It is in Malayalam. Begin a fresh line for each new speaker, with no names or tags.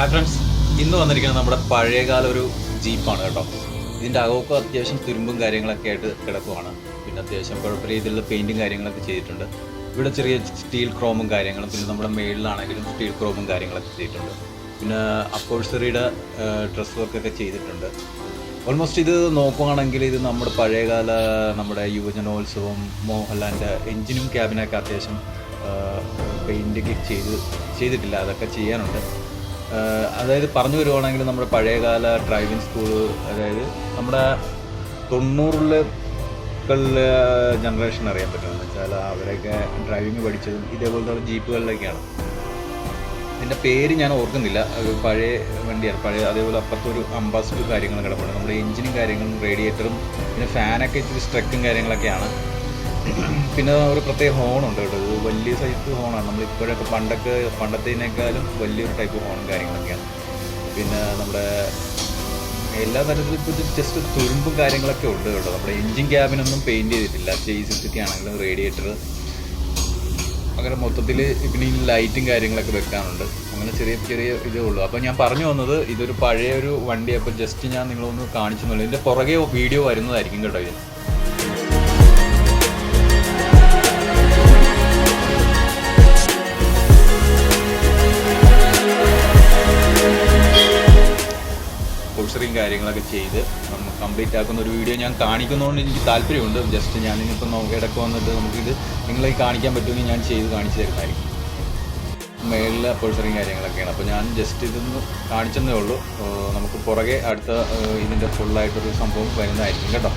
ഹായ് ഫ്രണ്ട്സ്, ഇന്ന് വന്നിരിക്കുന്നത് നമ്മുടെ പഴയകാല ഒരു ജീപ്പാണ് കേട്ടോ. ഇതിൻ്റെ അകമൊക്കെ അത്യാവശ്യം തുരുമ്പും കാര്യങ്ങളൊക്കെ ആയിട്ട് കിടക്കുവാണ്. പിന്നെ അത്യാവശ്യം കുഴപ്പമില്ല രീതിയിലുള്ള പെയിൻറ്റും കാര്യങ്ങളൊക്കെ ചെയ്തിട്ടുണ്ട്. ഇവിടെ ചെറിയ സ്റ്റീൽ ക്രോമും കാര്യങ്ങളും, പിന്നെ നമ്മുടെ മേളിലാണെങ്കിലും സ്റ്റീൽ ക്രോമും കാര്യങ്ങളൊക്കെ ചെയ്തിട്ടുണ്ട്. പിന്നെ അപ്പോഴ്സറിയുടെ ഡ്രസ് വർക്കൊക്കെ ചെയ്തിട്ടുണ്ട്. ഓൾമോസ്റ്റ് ഇത് നോക്കുകയാണെങ്കിൽ ഇത് നമ്മുടെ പഴയകാല നമ്മുടെ യുവജനോത്സവം മോഹൻലാലിൻ്റെ എഞ്ചിനും ക്യാബിനൊക്കെ അത്യാവശ്യം പെയിൻറ്റൊക്കെ ചെയ്തിട്ടില്ല, അതൊക്കെ ചെയ്യാനുണ്ട്. അതായത് പറഞ്ഞു വരുവാണെങ്കിൽ നമ്മുടെ പഴയകാല ഡ്രൈവിംഗ് സ്കൂൾ, അതായത് നമ്മുടെ 90കളിലെ ജനറേഷൻ അറിയാൻ പറ്റുമെന്ന് വെച്ചാൽ അവരൊക്കെ ഡ്രൈവിംഗ് പഠിച്ചതും ഇതേപോലത്തെ ജീപ്പുകളിലൊക്കെയാണ്. ഇതിൻ്റെ പേര് ഞാൻ ഓർക്കുന്നില്ല, ഒരു പഴയ വണ്ടിയാണ്, പഴയ. അതേപോലെ അപ്പുറത്തൊരു അംബാസിഡർ കാര്യങ്ങളും കിടപ്പുണ്ട്. നമ്മുടെ എഞ്ചിനും കാര്യങ്ങളും റേഡിയേറ്ററും പിന്നെ ഫാനൊക്കെ ഇച്ചിരി സ്ട്രക്കും കാര്യങ്ങളൊക്കെയാണ്. പിന്നെ ഒരു പ്രത്യേക ഹോണുണ്ട് കേട്ടോ, ഇത് വലിയ സൈസ് ഹോണാണ്. നമ്മളിപ്പോഴൊക്കെ പണ്ടത്തേനേക്കാളും വലിയൊരു ടൈപ്പ് ഹോണും കാര്യങ്ങളൊക്കെയാണ്. പിന്നെ നമ്മുടെ എല്ലാ തരത്തിലും ഇപ്പോൾ ജസ്റ്റ് തുരുമ്പും കാര്യങ്ങളൊക്കെ ഉണ്ട് കേട്ടോ. നമ്മുടെ എഞ്ചിൻ ക്യാബിനൊന്നും പെയിൻറ്റ് ചെയ്തിട്ടില്ല. ചേസിസൊക്കെ ആണെങ്കിലും റേഡിയേറ്റർ അങ്ങനെ മൊത്തത്തിൽ. പിന്നെ ഈ ലൈറ്റും കാര്യങ്ങളൊക്കെ വെക്കാനുണ്ട്. അങ്ങനെ ചെറിയ ചെറിയ ഇതേ ഉള്ളൂ. അപ്പോൾ ഞാൻ പറഞ്ഞു വന്നത് ഇതൊരു പഴയ ഒരു വണ്ടി. അപ്പോൾ ജസ്റ്റ് ഞാൻ നിങ്ങളൊന്ന് കാണിച്ചെന്നുള്ളൂ. ഇതിൻ്റെ പുറകെ വീഡിയോ വരുന്നതായിരിക്കും കേട്ടോ. ഇത് പോസ്റ്ററിങ് കാര്യങ്ങളൊക്കെ ചെയ്ത് നമ്മൾ കംപ്ലീറ്റ് ആക്കുന്ന ഒരു വീഡിയോ ഞാൻ കാണിക്കുന്നതുകൊണ്ട് എനിക്ക് താല്പര്യമുണ്ട്. ജസ്റ്റ് ഞാനിപ്പോൾ ഇടയ്ക്ക് വന്നിട്ട് നമുക്കിത് നിങ്ങളെ കാണിക്കാൻ പറ്റുമെങ്കിൽ ഞാൻ ചെയ്ത് കാണിച്ചു തരുന്നതായിരിക്കും. മേളിലെ പോസ്റ്ററിങ് കാര്യങ്ങളൊക്കെയാണ്. അപ്പോൾ ഞാൻ ജസ്റ്റ് ഇതൊന്ന് കാണിച്ചെന്നേ ഉള്ളൂ. നമുക്ക് പുറകെ അടുത്ത ഇതിൻ്റെ ഫുള്ളായിട്ടൊരു സംഭവം വരുന്നതായിരിക്കും കേട്ടോ.